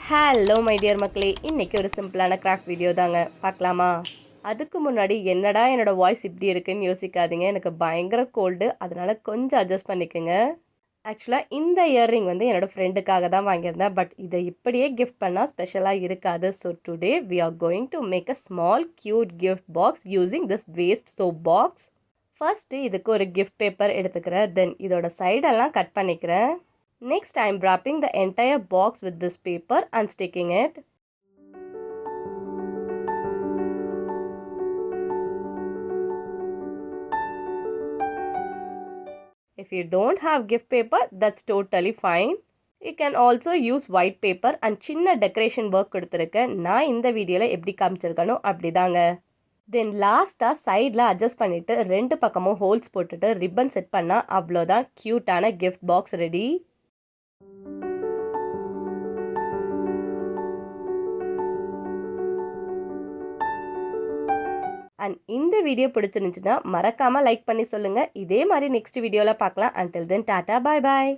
Hello my dear மக்களே, இன்னைக்கு ஒரு சிம்பிளான கிராஃப்ட் வீடியோ தாங்க. பார்க்கலாமா? அதுக்கு முன்னாடி என்னடா என்னோட வாய்ஸ் இப்படி இருக்குன்னு யோசிக்காதீங்க. எனக்கு பயங்கர கோல்டு, அதனால கொஞ்சம் அட்ஜஸ்ட் பண்ணிக்கோங்க. ஆக்சுவலாக இந்த இயர்ரிங் வந்து என்னோட ஃப்ரெண்டுக்காக தான் வாங்கியிருந்தேன். பட் இதை இப்படியே கிஃப்ட் பண்ணால் ஸ்பெஷலாக இருக்காது. So today we are going to make a small cute gift box using this waste soap box. First இதுக்கு ஒரு கிஃப்ட் பேப்பர் எடுத்துக்கிறேன். தென் இதோட சைடெல்லாம் கட் பண்ணிக்கிறேன். Next, I am wrapping the entire box with this paper and sticking it. If you don't have gift paper, that's totally fine. You can also use white paper and சின்ன decoration work கொடுத்துருக்கேன். நான் இந்த வீடியோவில் எப்படி காமிச்சிருக்கனோ அப்படிதாங்க. தென் லாஸ்ட்டாக சைடில் adjust பண்ணிவிட்டு ரெண்டு பக்கமும் ஹோல்ஸ் போட்டுட்டு ரிப்பன் செட் பண்ணால் அவ்வளோதான் க்யூட்டான கிஃப்ட் பாக்ஸ் ரெடி. அண்ட் இந்த வீடியோ பிடிச்சிருந்துச்சுன்னா மறக்காமல் லைக் பண்ணி சொல்லுங்கள். இதே மாதிரி நெக்ஸ்ட் வீடியோவில் பார்க்கலாம். அன்டில் தென் டாட்டா பாய் பாய்.